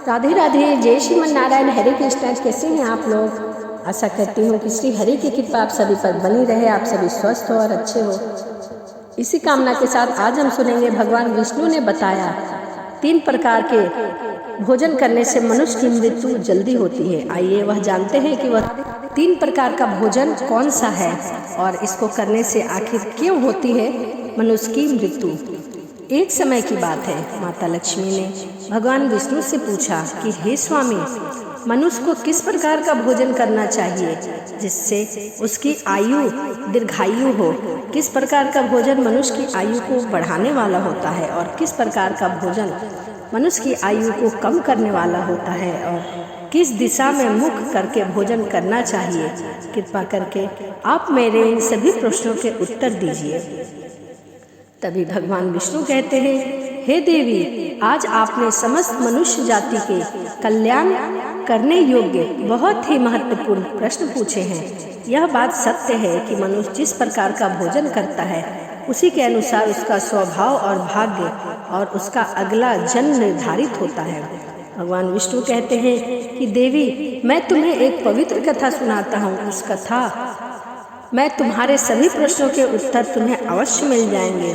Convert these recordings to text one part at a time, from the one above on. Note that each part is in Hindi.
राधे राधे, जय श्रीमन नारायण, हरे कृष्णा। कैसे हैं आप लोग? आशा करती हूँ कि श्री हरि की कृपा आप सभी पर बनी रहे, आप सभी स्वस्थ हो और अच्छे हो। इसी कामना के साथ आज हम सुनेंगे भगवान विष्णु ने बताया 3 प्रकार के भोजन करने से मनुष्य की मृत्यु जल्दी होती है। आइए वह जानते हैं कि वह 3 प्रकार का भोजन कौन सा है और इसको करने से आखिर क्यों होती है मनुष्य की मृत्यु। एक समय की बात है, माता लक्ष्मी ने भगवान विष्णु से पूछा कि हे स्वामी, मनुष्य को किस प्रकार का भोजन करना चाहिए जिससे उसकी आयु दीर्घायु हो। किस प्रकार का भोजन मनुष्य की आयु को बढ़ाने वाला होता है और किस प्रकार का भोजन मनुष्य की आयु को कम करने वाला होता है और किस दिशा में मुख करके भोजन करना चाहिए। कृपा करके आप मेरे इन सभी प्रश्नों के उत्तर दीजिए। तभी भगवान विष्णु कहते हैं, हे देवी, आज आपने समस्त मनुष्य जाति के कल्याण करने योग्य बहुत ही महत्वपूर्ण प्रश्न पूछे हैं। यह बात सत्य है कि मनुष्य जिस प्रकार का भोजन करता है उसी के अनुसार उसका स्वभाव और भाग्य और उसका अगला जन्म निर्धारित होता है। भगवान विष्णु कहते हैं कि देवी, मैं तुम्हें एक पवित्र कथा सुनाता हूँ। उस कथा मैं तुम्हारे सभी प्रश्नों के उत्तर तुम्हें अवश्य मिल जाएंगे।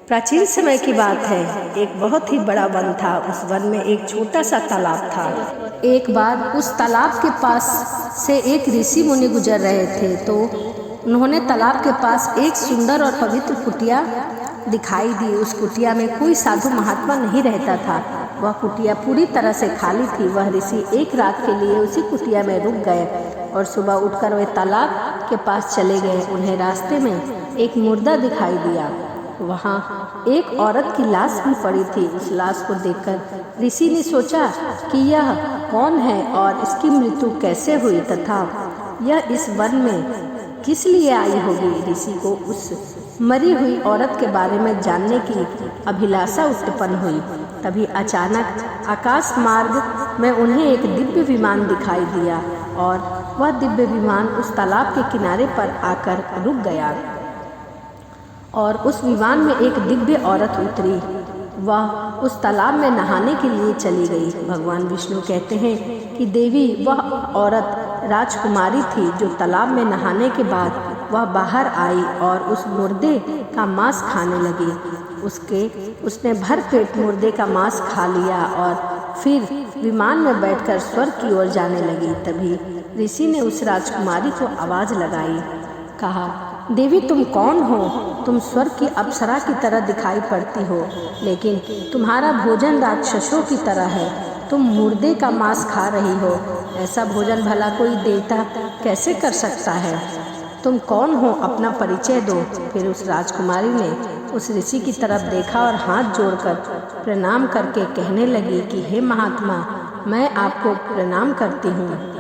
प्राचीन समय की बात है, एक बहुत ही बड़ा वन था। उस वन में एक छोटा सा तालाब था। एक बार उस तालाब के पास से एक ऋषि मुनि गुजर रहे थे तो उन्होंने तालाब के पास एक सुंदर और पवित्र कुटिया दिखाई दी। उस कुटिया में कोई साधु महात्मा नहीं रहता था। वह कुटिया पूरी तरह से खाली थी। वह ऋषि एक रात के लिए उसी कुटिया में रुक गए और सुबह उठकर वे तालाब के पास चले गए। उन्हें रास्ते में एक मुर्दा दिखाई दिया। वहाँ एक औरत की लाश भी पड़ी थी। उस लाश को देखकर ऋषि ने सोचा कि यह कौन है और इसकी मृत्यु कैसे हुई तथा यह इस वन में किस लिए आई होगी। ऋषि को उस मरी हुई औरत के बारे में जानने की अभिलाषा उत्पन्न हुई। तभी अचानक आकाश मार्ग में उन्हें एक दिव्य विमान दिखाई दिया और वह दिव्य विमान उस तालाब के किनारे पर आकर रुक गया और उस विमान में एक दिव्य औरत उतरी। वह उस तालाब में नहाने के लिए चली गई। भगवान विष्णु कहते हैं कि देवी, वह औरत राजकुमारी थी जो तालाब में नहाने के बाद वह बाहर आई और उस मुर्दे का मांस खाने लगी। उसने भर पेट मुर्दे का मांस खा लिया और फिर विमान में बैठकर स्वर्ग की ओर जाने लगी। तभी ऋषि ने उस राजकुमारी को आवाज लगाई, कहा, देवी, तुम कौन हो? तुम स्वर्ग की अप्सरा की तरह दिखाई पड़ती हो, लेकिन तुम्हारा भोजन राक्षसों की तरह है। तुम मुर्दे का मांस खा रही हो। ऐसा भोजन भला कोई देवता कैसे कर सकता है? तुम कौन हो? अपना परिचय दो। फिर उस राजकुमारी ने उस ऋषि की तरफ देखा और हाथ जोड़कर प्रणाम करके कहने लगी कि हे महात्मा, मैं आपको प्रणाम करती हूँ।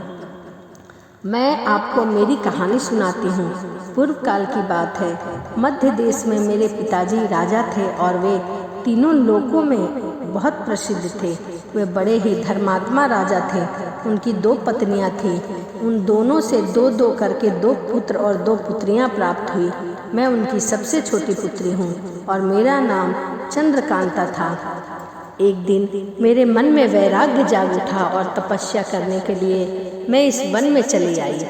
मैं आपको मेरी कहानी सुनाती हूँ। पूर्व काल की बात है। मध्य देश में मेरे पिताजी राजा थे और वे तीनों लोकों में बहुत प्रसिद्ध थे। वे बड़े ही धर्मात्मा राजा थे। उनकी 2 पत्नियां थीं। उन दोनों से 2-2 करके 2 पुत्र और 2 पुत्रियां प्राप्त हुई। मैं उनकी सबसे छोटी पुत्री हूँ और मेरा नाम चंद्रकांता था। एक दिन मेरे मन में वैराग्य जाग उठा और तपस्या करने के लिए मैं इस वन में चली आई।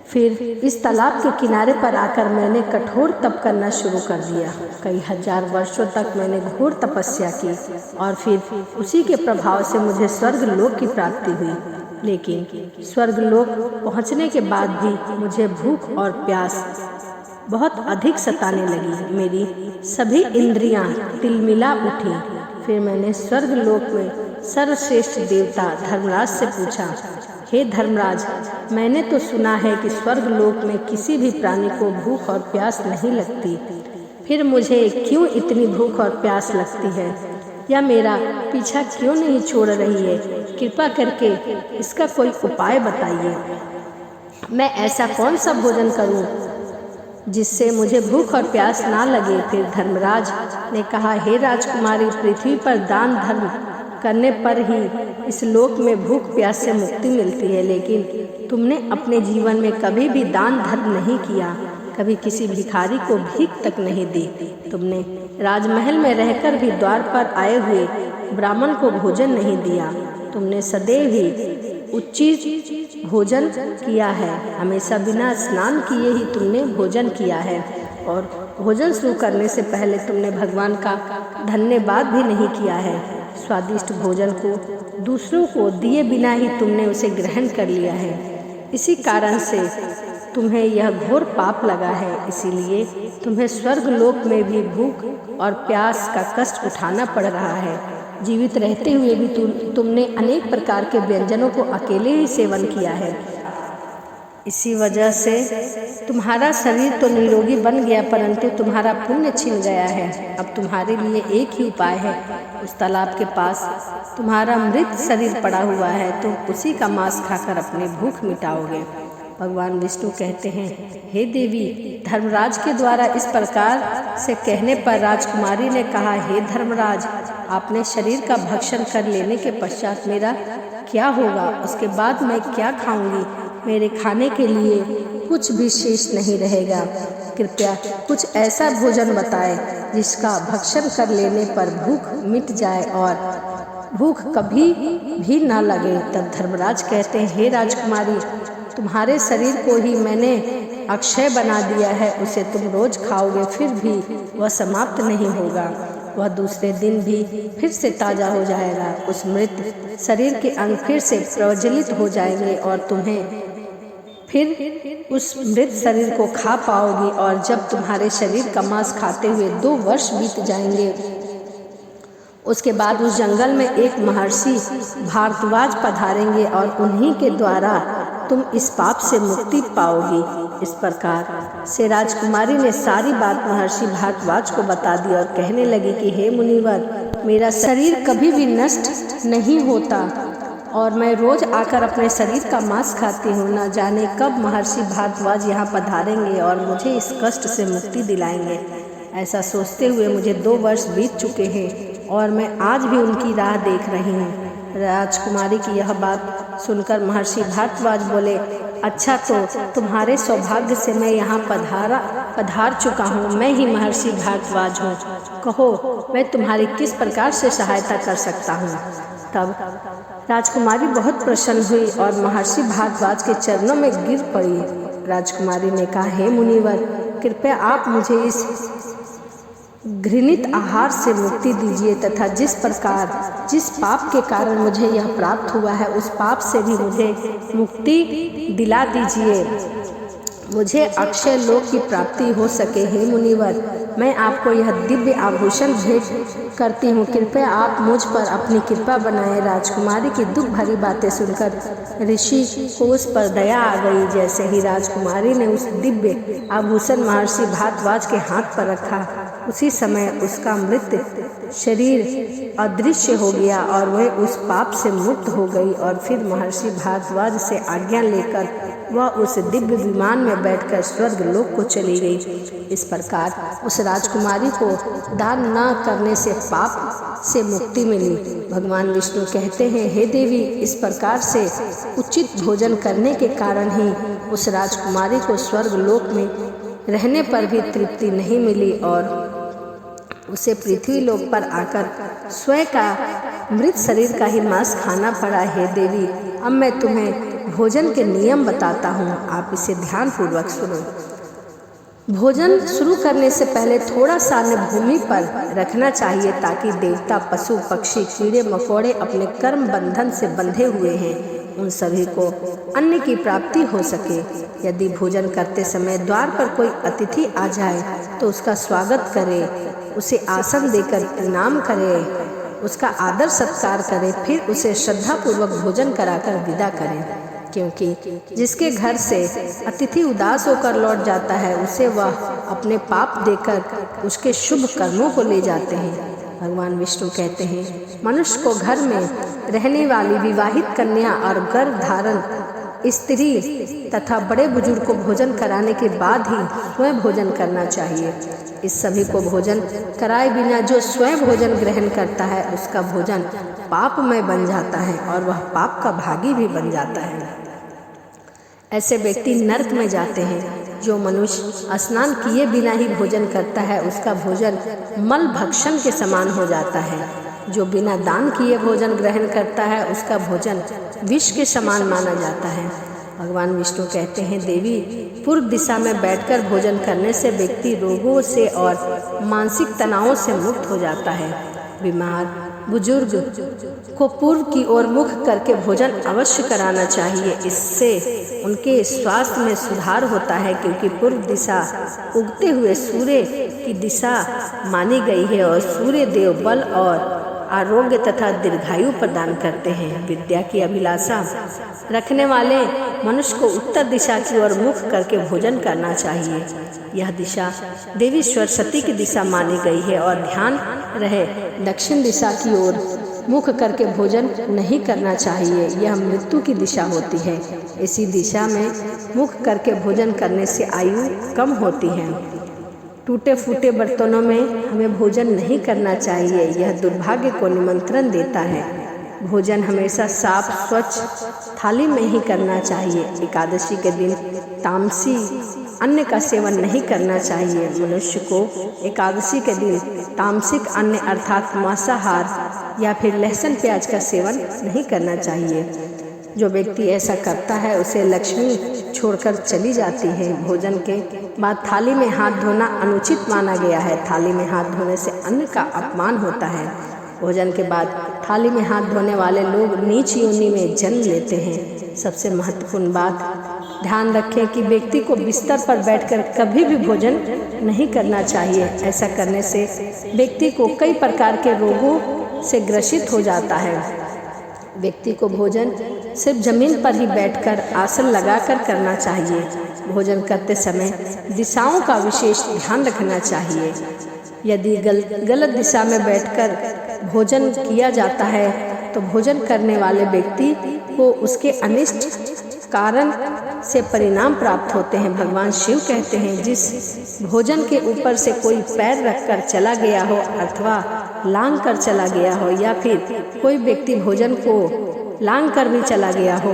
फिर इस तालाब के किनारे पर आकर मैंने कठोर तप करना शुरू कर दिया। कई हजार वर्षों तक मैंने घोर तपस्या की और फिर उसी के प्रभाव से मुझे स्वर्ग लोक की प्राप्ति हुई। लेकिन स्वर्ग लोक पहुँचने के बाद भी मुझे भूख और प्यास बहुत अधिक सताने लगी। मेरी सभी इंद्रियां तिलमिला उठी। फिर मैंने स्वर्ग लोक में सर्वश्रेष्ठ देवता धर्मराज से पूछा, हे धर्मराज, मैंने तो सुना है कि स्वर्ग लोक में किसी भी प्राणी को भूख और प्यास नहीं लगती। फिर मुझे क्यों इतनी भूख और प्यास लगती है? या मेरा पीछा क्यों नहीं छोड़ रही है? कृपा करके इसका कोई उपाय बताइए। मैं ऐसा कौन सा भोजन करूं जिससे मुझे भूख और प्यास ना लगे? फिर धर्मराज ने कहा, हे राजकुमारी, पृथ्वी पर दान धर्म करने पर ही इस लोक में भूख प्यास से मुक्ति मिलती है। लेकिन तुमने अपने जीवन में कभी भी दान धर्म नहीं किया, कभी किसी भिखारी को भीख तक नहीं दी। तुमने राजमहल में रहकर भी द्वार पर आए हुए ब्राह्मण को भोजन नहीं दिया। तुमने सदैव ही उचित भोजन किया है, हमेशा बिना स्नान किए ही तुमने भोजन किया है। और भोजन शुरू करने से पहले तुमने भगवान का धन्यवाद भी नहीं किया है। स्वादिष्ट भोजन को दूसरों को दिए बिना ही तुमने उसे ग्रहण कर लिया है। इसी कारण से तुम्हें यह घोर पाप लगा है। इसीलिए तुम्हें स्वर्ग लोक में भी भूख और प्यास का कष्ट उठाना पड़ रहा है। जीवित रहते हुए भी तुमने अनेक प्रकार के व्यंजनों को अकेले ही सेवन किया है। इसी वजह से तुम्हारा शरीर तो निरोगी बन गया, परंतु तुम्हारा पुण्य छिन गया है। अब तुम्हारे लिए एक ही उपाय है। उस तालाब के पास तुम्हारा मृत शरीर पड़ा हुआ है, तुम उसी का मांस खाकर अपनी भूख मिटाओगे। भगवान विष्णु कहते हैं, हे देवी, धर्मराज के द्वारा इस प्रकार से कहने पर राजकुमारी ने कहा, हे धर्मराज, आपने शरीर का भक्षण कर लेने के पश्चात मेरा क्या होगा? उसके बाद मैं क्या खाऊंगी? मेरे खाने के लिए कुछ भी शेष नहीं रहेगा। कृपया कुछ ऐसा भोजन बताएं जिसका भक्षण कर लेने पर भूख मिट जाए और भूख कभी भी ना लगे। तब धर्मराज कहते हैं, हे राजकुमारी, तुम्हारे शरीर को ही मैंने अक्षय बना दिया है, उसे तुम रोज खाओगे, फिर भी वह समाप्त नहीं होगा। वह दूसरे दिन भी फिर से ताज़ा हो जाएगा। उस मृत शरीर के अंग फिर से प्रज्वलित हो जाएंगे और तुम्हें फिर उस मृत शरीर को खा पाओगी। और जब तुम्हारे शरीर का मांस खाते हुए 2 वर्ष बीत जाएंगे, उसके बाद उस जंगल में एक महर्षि भारद्वाज पधारेंगे और उन्हीं के द्वारा तुम इस पाप से मुक्ति पाओगी। इस प्रकार से राजकुमारी ने सारी बात महर्षि भारद्वाज को बता दी और कहने लगी कि हे मुनिवर, मेरा शरीर कभी भी नष्ट नहीं होता और मैं रोज आकर अपने शरीर का मांस खाती हूँ। न जाने कब महर्षि भारद्वाज यहाँ पधारेंगे और मुझे इस कष्ट से मुक्ति दिलाएंगे। ऐसा सोचते हुए मुझे 2 वर्ष बीत चुके हैं और मैं आज भी उनकी राह देख रही हूँ। राजकुमारी की यह बात सुनकर महर्षि भारद्वाज बोले, अच्छा, तो तुम्हारे सौभाग्य से मैं यहाँ पधार चुका हूँ। मैं ही महर्षि भारद्वाज हूँ। कहो, मैं तुम्हारी किस प्रकार से सहायता कर सकता हूँ? तब राजकुमारी बहुत प्रसन्न हुई और महर्षि भारद्वाज के चरणों में गिर पड़ी। राजकुमारी ने कहा, हे मुनिवर, कृपया आप मुझे इस घृणित आहार से मुक्ति दीजिए तथा जिस पाप के कारण मुझे यह प्राप्त हुआ है, उस पाप से भी मुझे मुक्ति दिला दीजिए। मुझे अक्षय लोक की प्राप्ति हो सके। हे मुनिवर, मैं आपको यह दिव्य आभूषण भेंट करती हूँ। कृपया आप मुझ पर अपनी कृपा बनाएं। राजकुमारी की दुख भरी बातें सुनकर ऋषि को उस पर दया आ गई। जैसे ही राजकुमारी ने उस दिव्य आभूषण महर्षि भारद्वाज के हाथ पर रखा, उसी समय उसका मृत शरीर अदृश्य हो गया और वह उस पाप से मुक्त हो गई। और फिर महर्षि भारद्वाज से आज्ञा लेकर वह उस दिव्य विमान में बैठकर स्वर्ग लोक को चली गई। इस प्रकार उस राजकुमारी को दान न करने से पाप से मुक्ति मिली। भगवान विष्णु कहते हैं, हे देवी, इस प्रकार से उचित भोजन करने के कारण ही उस राजकुमारी को स्वर्ग लोक में रहने पर भी तृप्ति नहीं मिली और उसे पृथ्वी लोक पर आकर स्वयं का मृत शरीर का ही मांस खाना पड़ा। हे देवी, अब मैं तुम्हें भोजन के नियम बताता हूँ, आप इसे ध्यान पूर्वक सुनो। भोजन शुरू करने से पहले थोड़ा सा अन्न भूमि पर रखना चाहिए ताकि देवता, पशु, पक्षी, कीड़े मकोड़े अपने कर्म बंधन से बंधे हुए हैं, उन सभी को अन्न की प्राप्ति हो सके। यदि भोजन करते समय द्वार पर कोई अतिथि आ जाए तो उसका स्वागत करें, उसे आसन देकर प्रणाम करें, उसका आदर सत्कार करें, फिर उसे श्रद्धापूर्वक भोजन कराकर विदा करें, क्योंकि जिसके घर से अतिथि उदास होकर लौट जाता है उसे वह अपने पाप देकर उसके शुभ कर्मों को ले जाते हैं। भगवान विष्णु कहते हैं, मनुष्य को घर में रहने वाली विवाहित कन्या और गर्भ धारण स्त्री तथा बड़े बुजुर्ग को भोजन कराने के बाद ही स्वयं भोजन करना चाहिए। इस सभी को भोजन कराए बिना जो स्वयं भोजन ग्रहण करता है उसका भोजन पापमय बन जाता है और वह पाप का भागी भी बन जाता है। ऐसे व्यक्ति नरक में जाते हैं। जो मनुष्य स्नान किए बिना ही भोजन करता है उसका भोजन मल भक्षण के समान हो जाता है। जो बिना दान किए भोजन ग्रहण करता है उसका भोजन विष के समान माना जाता है। भगवान विष्णु कहते हैं, देवी पूर्व दिशा में बैठकर भोजन करने से व्यक्ति रोगों से और मानसिक तनावों से मुक्त हो जाता है। बीमार बुजुर्ग को पूर्व की ओर मुख करके भोजन अवश्य कराना चाहिए। इससे उनके स्वास्थ्य में सुधार होता है, क्योंकि पूर्व दिशा उगते हुए सूर्य की दिशा मानी गई है और सूर्य देव बल और आरोग्य तथा दीर्घायु प्रदान करते हैं। विद्या की अभिलाषा रखने वाले मनुष्य को उत्तर दिशा की ओर मुख करके भोजन करना चाहिए। यह दिशा देवी सरस्वती की दिशा मानी गई है और ध्यान रहे दक्षिण दिशा की ओर मुख करके भोजन नहीं करना चाहिए। यह मृत्यु की दिशा होती है। इसी दिशा में मुख करके भोजन करने से आयु कम होती है। टूटे फूटे बर्तनों में हमें भोजन नहीं करना चाहिए, यह दुर्भाग्य को निमंत्रण देता है। भोजन हमेशा साफ स्वच्छ थाली में ही करना चाहिए। एकादशी के दिन तामसी अन्न का सेवन नहीं करना चाहिए। मनुष्य को एकादशी के दिन तामसिक अन्न अर्थात मांसाहार या फिर लहसुन प्याज का सेवन नहीं करना चाहिए। जो व्यक्ति ऐसा करता है उसे लक्ष्मी छोड़कर चली जाती है। भोजन के बाद थाली में हाथ धोना अनुचित माना गया है। थाली में हाथ धोने से अन्न का अपमान होता है। भोजन के बाद थाली में हाथ धोने वाले लोग नीच योनि में जन्म लेते हैं। सबसे महत्वपूर्ण बात ध्यान रखें कि व्यक्ति को बिस्तर पर बैठकर कभी भी भोजन नहीं करना चाहिए। ऐसा करने से व्यक्ति को कई प्रकार के रोगों से ग्रसित हो जाता है। व्यक्ति को भोजन सिर्फ जमीन पर ही बैठकर आसन लगाकर करना चाहिए। भोजन करते समय दिशाओं का विशेष ध्यान रखना चाहिए। यदि गलत दिशा में बैठकर भोजन किया जाता है तो भोजन करने वाले व्यक्ति को उसके अनिष्ट कारण से परिणाम प्राप्त होते हैं। भगवान शिव कहते हैं, जिस भोजन के ऊपर से कोई पैर रखकर चला गया हो अथवा लांग कर चला गया हो या फिर कोई व्यक्ति भोजन को लांग कर भी चला गया हो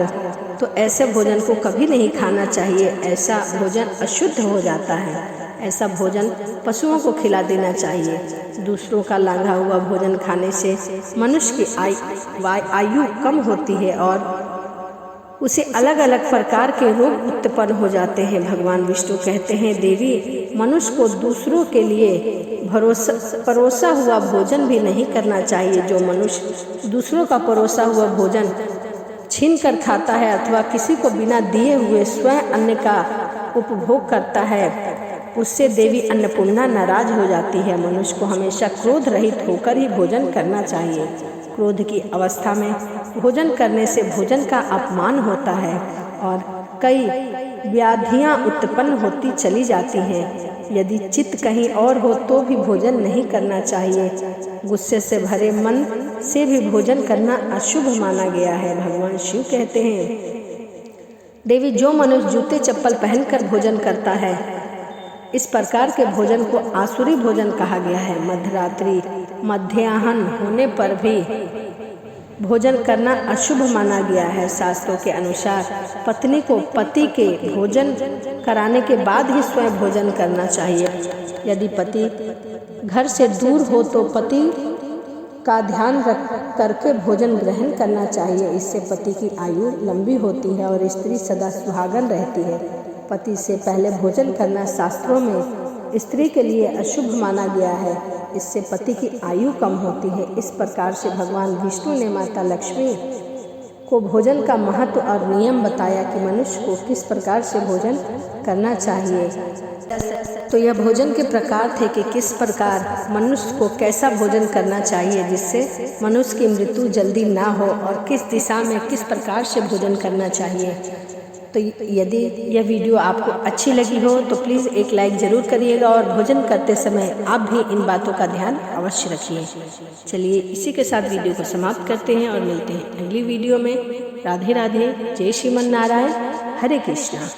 तो ऐसे भोजन को कभी नहीं खाना चाहिए। ऐसा भोजन अशुद्ध हो जाता है। ऐसा भोजन पशुओं को खिला देना चाहिए। दूसरों का लांघा हुआ भोजन खाने से मनुष्य की आयु कम होती है और उसे अलग अलग प्रकार के रोग उत्पन्न हो जाते हैं। भगवान विष्णु कहते हैं, देवी मनुष्य को दूसरों के लिए परोसा हुआ भोजन भी नहीं करना चाहिए। जो मनुष्य दूसरों का परोसा हुआ भोजन छीन कर खाता है अथवा किसी को बिना दिए हुए स्वयं अन्न का उपभोग करता है, उससे देवी अन्नपूर्णा नाराज हो जाती है। मनुष्य को हमेशा क्रोध रहित होकर ही भोजन करना चाहिए। क्रोध की अवस्था में भोजन करने से भोजन का अपमान होता है और कई व्याधियां उत्पन्न होती चली जाती हैं। यदि चित्त कहीं और हो तो भी भोजन नहीं करना चाहिए। गुस्से से भरे मन से भी भोजन करना अशुभ माना गया है। भगवान शिव कहते हैं, देवी जो मनुष्य जूते चप्पल पहनकर भोजन करता है, इस प्रकार के भोजन को आसुरी भोजन कहा गया है। मध्यरात्रि मध्याह्न होने पर भी भोजन करना अशुभ माना गया है। शास्त्रों के अनुसार पत्नी को पति के भोजन कराने के बाद ही स्वयं भोजन करना चाहिए। यदि पति घर से दूर हो तो पति का ध्यान रख करके भोजन ग्रहण करना चाहिए। इससे पति की आयु लंबी होती है और स्त्री सदा सुहागन रहती है। पति से पहले भोजन करना शास्त्रों में स्त्री के लिए अशुभ माना गया है। इससे पति की आयु कम होती है। इस प्रकार से भगवान विष्णु ने माता लक्ष्मी को भोजन का महत्व और नियम बताया कि मनुष्य को किस प्रकार से भोजन करना चाहिए। तो यह भोजन के प्रकार थे कि किस प्रकार मनुष्य को कैसा भोजन करना चाहिए जिससे मनुष्य की मृत्यु जल्दी ना हो और किस दिशा में किस प्रकार से भोजन करना चाहिए। तो यदि यह वीडियो आपको अच्छी लगी हो तो प्लीज़ एक लाइक ज़रूर करिएगा और भोजन करते समय आप भी इन बातों का ध्यान अवश्य रखिए। चलिए इसी के साथ वीडियो को समाप्त करते हैं और मिलते हैं अगली वीडियो में। राधे राधे, जय श्रीमन नारायण, हरे कृष्णा।